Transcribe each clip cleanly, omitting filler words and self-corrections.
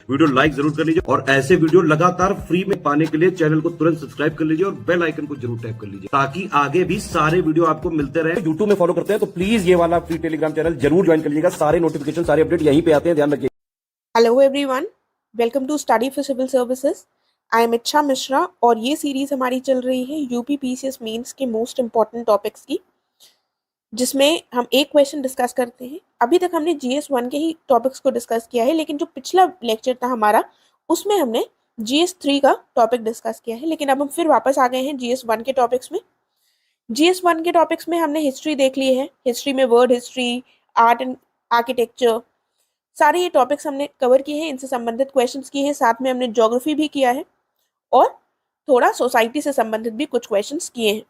Video like जरूर कर लीजिए और ऐसे वीडियो लगातार फ्री में पाने के लिए चैनल को तुरंत सब्सक्राइब कर लीजिए और बेल आइकन को जरूर टैप कर लीजिए ताकि आगे भी सारे वीडियो आपको मिलते रहे। यूट्यूब में फॉलो करते हैं तो प्लीज ये वाला फ्री टेलीग्राम चैनल जरूर ज्वाइन कर लीजिएगा। सारे नोटिफिकेशन सारे अपडेट यहीं पे आते हैं, ध्यान रखिए। Hello everyone, welcome to study for civil services. I am Ichha Mishra और ये सीरीज हमारी चल रही है यूपी पीसीएस मेंस के मोस्ट इंपॉर्टेंट टॉपिक्स की, जिसमें हम एक क्वेश्चन डिस्कस करते हैं। अभी तक हमने जीएस 1 के ही टॉपिक्स को डिस्कस किया है, लेकिन जो पिछला लेक्चर था हमारा उसमें हमने जीएस 3 का टॉपिक डिस्कस किया है। लेकिन अब हम फिर वापस आ गए हैं जीएस 1 के टॉपिक्स में। जीएस 1 के टॉपिक्स में हमने हिस्ट्री देख ली है, हिस्ट्री में word history, art and architecture, सारे ये टॉपिक्स हमने कवर किए हैं, इनसे संबंधित क्वेश्चंस किए हैं। साथ में हमने ज्योग्राफी भी किया है और थोड़ा सोसाइटी से संबंधित भी कुछ क्वेश्चंस किए हैं।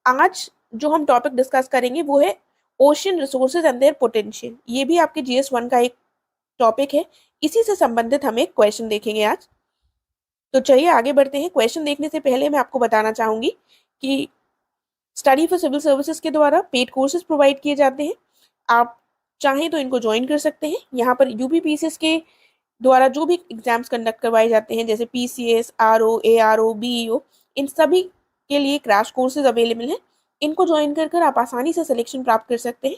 आज जो हम टॉपिक डिस्कस करेंगे वो है ocean resources and their potential. ये भी आपके जीएस 1 का एक टॉपिक है, इसी से संबंधित हम एक क्वेश्चन देखेंगे आज। तो चलिए आगे बढ़ते हैं। क्वेश्चन देखने से पहले मैं आपको बताना चाहूंगी कि स्टडी फॉर सिविल सर्विसेज के द्वारा पेड कोर्सेज प्रोवाइड किए जाते हैं। आप चाहें तो इनको ज्वाइन कर सकते हैं। यहाँ पर यूपी पीसीएस के द्वारा जो भी एग्जाम्स कंडक्ट करवाए जाते हैं, जैसे पीसीएस, आरओ, एआरओ, बीईओ, इन सभी के लिए क्रैश कोर्सेज अवेलेबल हैं। इनको ज्वाइन कर आप आसानी से सिलेक्शन प्राप्त कर सकते हैं।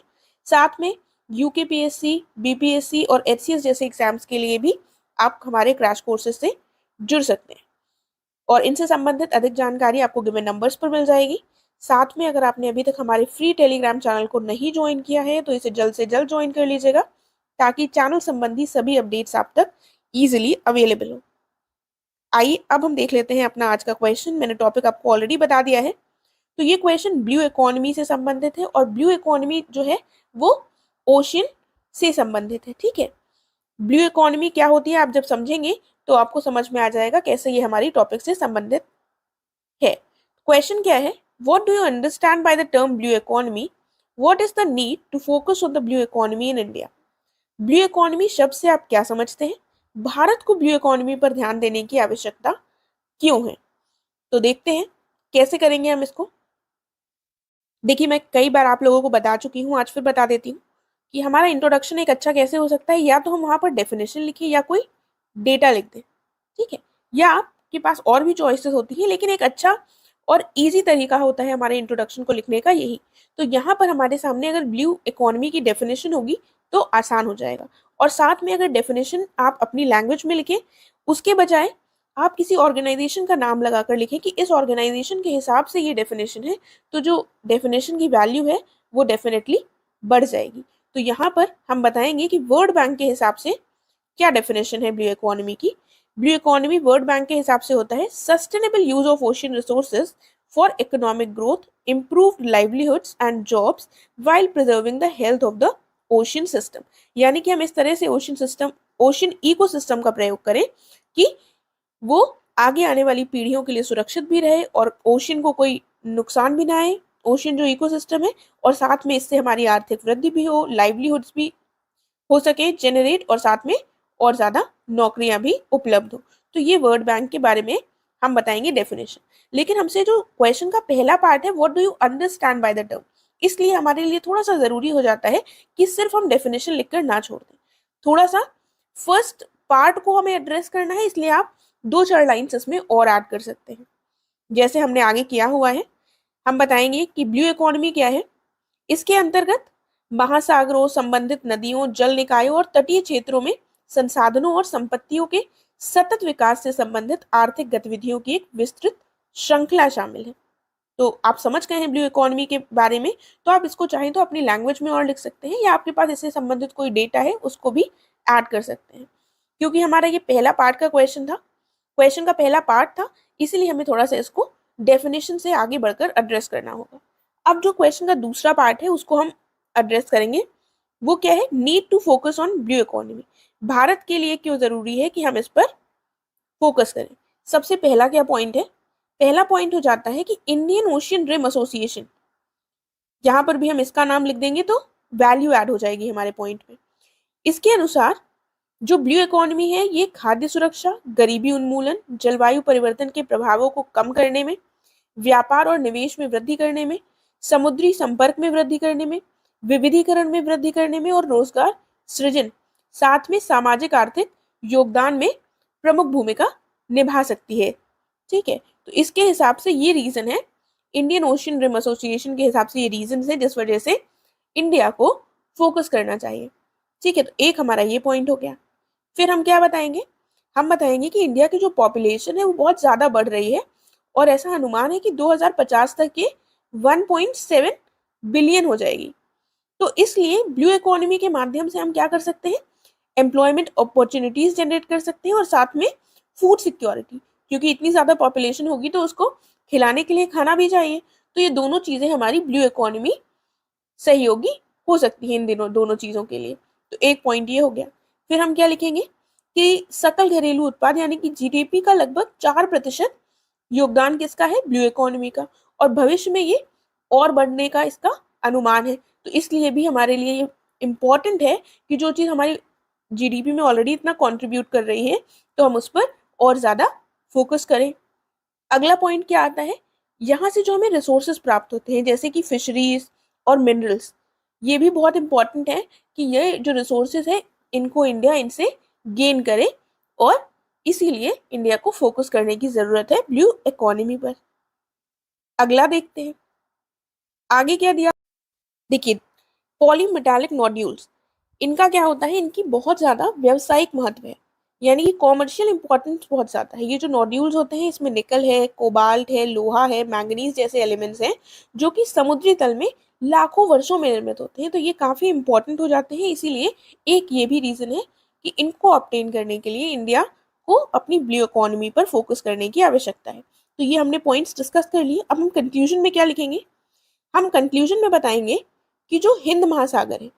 साथ में यूकेपीएससी, बीपीएससी और एचसीएस जैसे एग्जाम्स के लिए भी आप हमारे क्रैश कोर्सेज से जुड़ सकते हैं और इनसे संबंधित अधिक जानकारी आपको गिवन नंबर्स पर मिल जाएगी। साथ में अगर आपने अभी तक हमारे फ्री टेलीग्राम चैनल को नहीं ज्वाइन किया है तो इसे जल्द से जल्द ज्वाइन कर लीजिएगा, ताकि चैनल संबंधी सभी अपडेट्स आप तक इजीली अवेलेबल हो। आइए अब हम देख लेते हैं अपना आज का क्वेश्चन। मैंने टॉपिक आपको ऑलरेडी बता दिया है। तो ये क्वेश्चन ब्लू इकोनॉमी से संबंधित है और ब्लू इकोनॉमी जो है वो ओशियन से संबंधित है। ठीक है, ब्लू इकोनॉमी क्या होती है आप जब समझेंगे तो आपको समझ में आ जाएगा कैसे ये हमारी टॉपिक से संबंधित है। क्वेश्चन क्या है, what do you understand by the term blue economy? What is the need to focus on the blue economy in India? Blue economy शब्द से आप क्या समझते हैं? भारत को ब्लू इकोनॉमी पर ध्यान देने की आवश्यकता क्यों है? तो देखते हैं कैसे करेंगे हम इसको। देखिए, मैं कई बार आप लोगों को बता चुकी हूँ, आज फिर बता देती हूँ कि हमारा इंट्रोडक्शन एक अच्छा कैसे हो सकता है। या तो हम वहां पर डेफिनेशन लिखें या कोई डेटा लिख दें, ठीक है, या आपके पास और भी चॉइसेस होती है, लेकिन एक अच्छा और इजी तरीका होता है हमारे इंट्रोडक्शन को लिखने का यही। तो यहाँ पर हमारे सामने अगर ब्लू इकोनॉमी की डेफिनेशन होगी तो आसान हो जाएगा। और साथ में अगर डेफिनेशन आप अपनी लैंग्वेज में लिखें, उसके बजाय आप किसी ऑर्गेनाइजेशन का नाम लगाकर लिखें कि इस ऑर्गेनाइजेशन के हिसाब से ये डेफिनेशन है, तो जो डेफिनेशन की वैल्यू है वो डेफिनेटली बढ़ जाएगी। तो यहाँ पर हम बताएंगे कि वर्ल्ड बैंक के हिसाब से क्या डेफिनेशन है ब्लू इकोनॉमी की। ब्लू इकोनॉमी वर्ल्ड बैंक के हिसाब से होता है sustainable use of ocean resources for economic growth, improved livelihoods and jobs while preserving the health of the ocean system. यानी कि हम इस तरह से ओशियन इकोसिस्टम का प्रयोग करें कि वो आगे आने वाली पीढ़ियों के लिए सुरक्षित भी रहे और ओशियन को कोई नुकसान भी ना आए, ओशियन जो इकोसिस्टम है, और साथ में इससे हमारी आर्थिक वृद्धि भी हो, लाइवलीहुड्स भी हो सके जनरेट, और साथ में और ज्यादा नौकरियां भी उपलब्ध हो। तो ये वर्ल्ड बैंक के बारे में हम बताएंगे डेफिनेशन। लेकिन हमसे जो क्वेश्चन का पहला पार्ट है, what do you understand by the term, इसलिए हमारे लिए थोड़ा सा जरूरी हो जाता है कि सिर्फ हम डेफिनेशन लिखकर ना छोड़ दें। थोड़ा सा फर्स्ट पार्ट को हमें एड्रेस करना है, इसलिए आप 2-4 लाइन्स इसमें और ऐड कर सकते हैं, जैसे हमने आगे किया हुआ है। हम बताएंगे कि ब्लू इकोनॉमी क्या है। इसके अंतर्गत महासागरों, संबंधित नदियों, जल निकायों और तटीय क्षेत्रों में संसाधनों और संपत्तियों के सतत विकास से संबंधित आर्थिक गतिविधियों की एक विस्तृत श्रृंखला शामिल है। तो आप समझ गए हैं ब्लू इकोनॉमी के बारे में। तो आप इसको चाहें तो अपनी लैंग्वेज में और लिख सकते हैं, या आपके पास इससे संबंधित कोई डेटा है उसको भी ऐड कर सकते हैं। क्योंकि हमारा ये पहला पार्ट का क्वेश्चन था, क्वेश्चन का पहला पार्ट था, इसीलिए हमें थोड़ा सा इसको डेफिनेशन से आगे बढ़कर एड्रेस करना होगा। अब जो क्वेश्चन का दूसरा पार्ट है उसको हम एड्रेस करेंगे। वो क्या है, need to focus on blue economy. Bharat के लिए क्यों जरूरी है कि हम इस पर फोकस करें। सबसे पहला क्या पॉइंट है, पहला पॉइंट हो जाता है कि इंडियन ओशियन रिम एसोसिएशन, यहां पर भी हम इसका नाम लिख देंगे तो वैल्यू ऐड हो जाएगी हमारे पॉइंट में। इसके अनुसार जो ब्लू इकोनॉमी है ये खाद्य सुरक्षा, गरीबी उन्मूलन, जलवायु परिवर्तन के प्रभावों को कम करने में, व्यापार और निवेश में वृद्धि करने में, समुद्री संपर्क में वृद्धि करने में, विविधीकरण में वृद्धि करने में और रोजगार सृजन, साथ में सामाजिक आर्थिक योगदान में प्रमुख भूमिका निभा सकती है। ठीक है, तो इसके हिसाब से ये रीजन है, इंडियन ओशियन रिम एसोसिएशन के हिसाब से ये रीजन है जिस वजह से इंडिया को फोकस करना चाहिए। ठीक है, तो एक हमारा ये पॉइंट हो गया। फिर हम क्या बताएंगे, हम बताएंगे कि इंडिया की जो पॉपुलेशन है वो बहुत ज़्यादा बढ़ रही है और ऐसा अनुमान है कि 2050 तक ये 1.7 बिलियन हो जाएगी। तो इसलिए ब्लू इकोनॉमी के माध्यम से हम क्या कर सकते हैं, एम्प्लॉयमेंट अपॉर्चुनिटीज जनरेट कर सकते हैं और साथ में फूड सिक्योरिटी, क्योंकि इतनी ज़्यादा पॉपुलेशन होगी तो उसको खिलाने के लिए खाना भी चाहिए। तो ये दोनों चीज़ें हमारी ब्लू इकोनॉमी सहयोगी हो सकती है इन दोनों चीज़ों के लिए। तो एक पॉइंट ये हो गया। फिर हम क्या लिखेंगे कि सकल घरेलू उत्पाद यानी कि जीडीपी का लगभग 4% योगदान किसका है, ब्लू इकोनॉमी का, और भविष्य में ये और बढ़ने का इसका अनुमान है। तो इसलिए भी हमारे लिए ये इम्पॉर्टेंट है कि जो चीज़ हमारी जीडीपी में ऑलरेडी इतना कंट्रीब्यूट कर रही है तो हम उस पर और ज़्यादा फोकस करें। अगला पॉइंट क्या आता है, यहाँ से जो हमें रिसोर्सेज प्राप्त होते हैं जैसे कि फिशरीज और मिनरल्स, ये भी बहुत इंपॉर्टेंट है कि ये जो रिसोर्सेज है इनको इंडिया इनसे गेन करे और इसीलिए इंडिया को फोकस करने की ज़रूरत है ब्लू इकोनॉमी पर। अगला देखते हैं, आगे क्या दिया। देखिए, पॉलीमेटालिक नोड्यूल्स, इनका क्या होता है, इनकी बहुत ज़्यादा व्यावसायिक महत्व है, यानी कि कॉमर्शियल इंपॉर्टेंस बहुत ज़्यादा है। ये जो नोड्यूल्स होते हैं इसमें निकल है, कोबाल्ट है, लोहा है, मैंगनीज जैसे एलिमेंट्स हैं जो कि समुद्री तल में लाखों वर्षों में निर्मित होते हैं। तो ये काफ़ी इंपॉर्टेंट हो जाते हैं, इसीलिए एक ये भी रीज़न है कि इनको ऑब्टेन करने के लिए इंडिया को अपनी ब्लू इकोनॉमी पर फोकस करने की आवश्यकता है। तो ये हमने पॉइंट्स डिस्कस कर लिए। अब हम कंक्लूजन में क्या लिखेंगे, हम कंक्लूजन में बताएंगे कि जो हिंद महासागर है,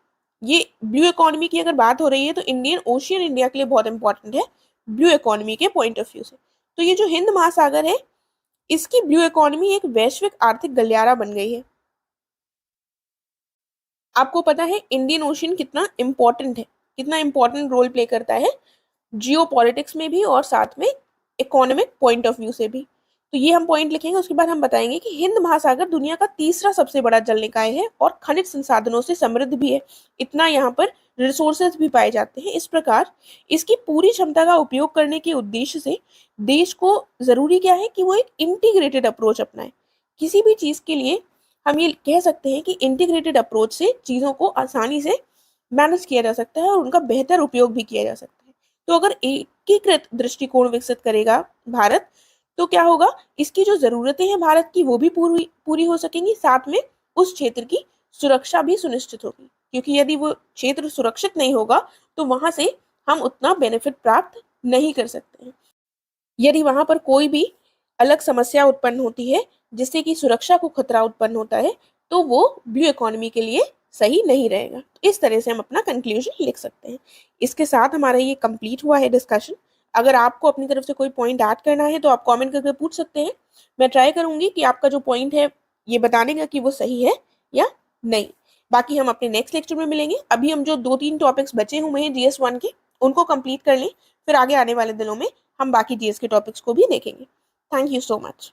ये ब्लू इकोनॉमी की अगर बात हो रही है तो इंडियन ओशियन इंडिया के लिए बहुत इंपॉर्टेंट है ब्लू इकोनॉमी के पॉइंट ऑफ व्यू से। तो ये जो हिंद महासागर है इसकी ब्लू इकोनॉमी एक वैश्विक आर्थिक गलियारा बन गई है। आपको पता है इंडियन ओशियन कितना इंपॉर्टेंट है, कितना इंपॉर्टेंट रोल प्ले करता है जियो पॉलिटिक्स में भी और साथ में इकोनॉमिक पॉइंट ऑफ व्यू से भी। तो ये हम पॉइंट लिखेंगे। उसके बाद हम बताएंगे कि हिंद महासागर दुनिया का तीसरा सबसे बड़ा जल निकाय है और खनिज संसाधनों से समृद्ध भी है। इतना यहाँ पर रिसोर्सेज भी पाए जाते हैं। इस प्रकार इसकी पूरी क्षमता का उपयोग करने के उद्देश्य से देश को जरूरी क्या है कि वो एक इंटीग्रेटेड अप्रोच अपनाए। किसी भी चीज के लिए हम ये कह सकते हैं कि इंटीग्रेटेड अप्रोच से चीजों को आसानी से मैनेज किया जा सकता है और उनका बेहतर उपयोग भी किया जा सकता है। तो अगर एकीकृत दृष्टिकोण विकसित करेगा भारत तो क्या होगा, इसकी जो जरूरतें हैं भारत की वो भी पूरी हो सकेंगी, साथ में उस क्षेत्र की सुरक्षा भी सुनिश्चित होगी, क्योंकि यदि वो क्षेत्र सुरक्षित नहीं होगा तो वहां से हम उतना बेनिफिट प्राप्त नहीं कर सकते हैं। यदि वहां पर कोई भी अलग समस्या उत्पन्न होती है जिससे कि सुरक्षा को खतरा उत्पन्न होता है तो वो ब्लू इकोनॉमी के लिए सही नहीं रहेगा। तो इस तरह से हम अपना कंक्लूजन लिख सकते हैं। इसके साथ हमारा ये कंप्लीट हुआ है डिस्कशन। अगर आपको अपनी तरफ से कोई पॉइंट ऐड करना है तो आप कमेंट करके पूछ सकते हैं। मैं ट्राई करूंगी कि आपका जो पॉइंट है ये बताने का कि वो सही है या नहीं। बाकी हम अपने नेक्स्ट लेक्चर में मिलेंगे। अभी हम जो 2-3 टॉपिक्स बचे हुए हैं GS1 के उनको कंप्लीट कर लें, फिर आगे आने वाले दिनों में हम बाकी GS के टॉपिक्स को भी देखेंगे। Thank you so much.